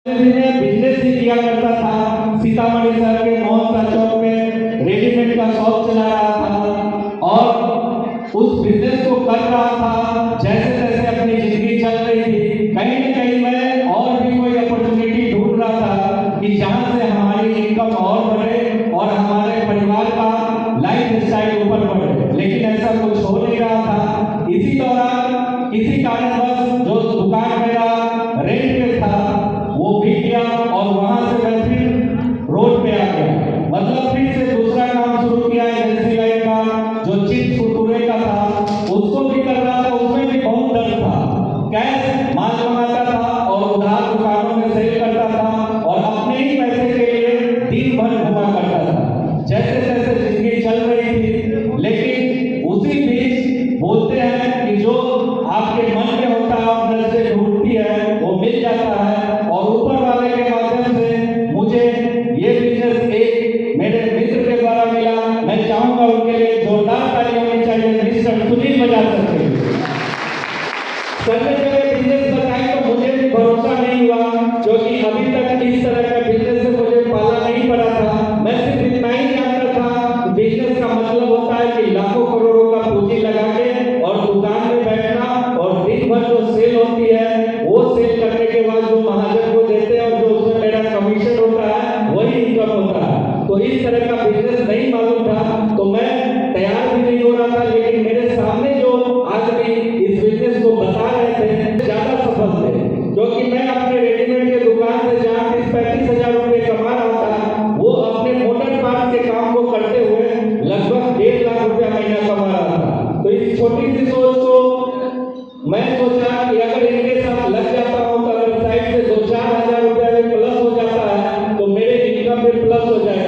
मैं बिजनेस ही किया करता था। सीतामढ़ी शहर के मोहन चौक में रेडीमेड का शॉप चला रहा था और उस बिजनेस को कर रहा था। जैसे जैसे अपनी जिंदगी चल रही थी, कहीं न कहीं मैं और भी कोई अपॉर्चुनिटी ढूंढ रहा था कि जहां से हमारी इनकम और बढ़े और हमारे परिवार का लाइफ स्टाइल ऊपर बढ़े, लेकिन ऐसा कुछ हो नहीं रहा था। इसी दौरान किसी कारणवश जो दुकान मेरा रेंट पे था वो बिक गया और वहां से मैं फिर रोड पे आ गया। मतलब फिर से दूसरा काम शुरू किया एजेंसी लाइन का, जो चिप्स कुरकुरे का था, उसको भी कर रहा था। उसमें भी बहुत डर था। कैश माल कमाता था और उधार दुकानों में सेल करता था और अपने ही पैसे के लिए दिन भर घुमा करता था। जैसे जैसे जिंदगी चल रही थी, लेकिन उसी बीच बोलते हैं कि जो आपके मन में होता है और अंदर से ढूंढती है वो मिल जाता है। और ऊपर वाले के माध्यम से मुझे ये बिजनेस एक मेरे मित्र के द्वारा मिला। मैं चाहूंगा उनके लिए जोरदार ताली होनी चाहिए। मिस्टर सुनील बजा सकते हैं। सर ने जब ये बिजनेस बताया तो मुझे भी भरोसा नहीं हुआ, क्योंकि अभी तक इस तरह का बिजनेस से मुझे पाला नहीं पड़ा था। मैं सिर्फ इतना ही जानता था बिजनेस का मतलब होता है कि लाखों करोड़ों का पूंजी लगा के और दुकान में बैठना और दिन भर जो सेल होती है वो सेल करने के बाद जो महाजन को देते हैं और जो उसमें मेरा कमीशन होता है वही इनकम होता है। तो इस तरह का बिजनेस नहीं मालूम था, तो मैं तैयार भी नहीं हो रहा था। लेकिन मेरे सामने जो आदमी इस बिजनेस को बता रहे थे ज्यादा सफल थे, क्योंकि मैं अपने रेडीमेड के दुकान से जहाँ 30-35 हजार रुपये कमा रहा था, वो अपने मोटर पार्ट के काम को करते हुए लगभग 1.5 लाख रुपया महीना कमा रहा था। तो इस छोटी सी सोच को मैं सोचा कि अगर इनके साथ लग जाता हूं तो अगर साइड से 2-4 हजार रुपया में प्लस हो जाता है तो मेरे इनकम में प्लस हो जाएगा।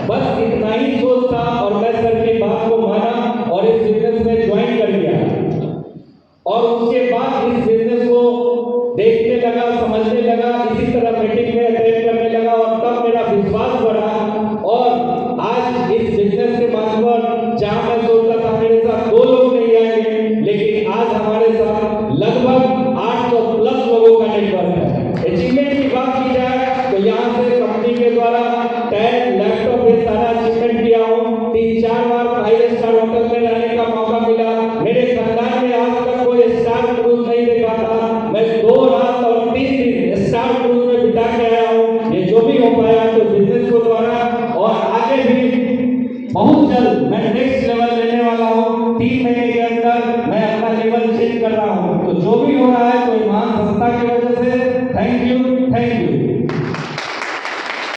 बस इतना ही सोच था और मैं सर की बात को माना और इस बिजनेस में ज्वाइन कर लिया। और उसके बाद इस बिजनेस को देखने लगा, समझने लगा, इसी तरह मीटिंग में अटेंड करने लगा और तब मेरा विश्वास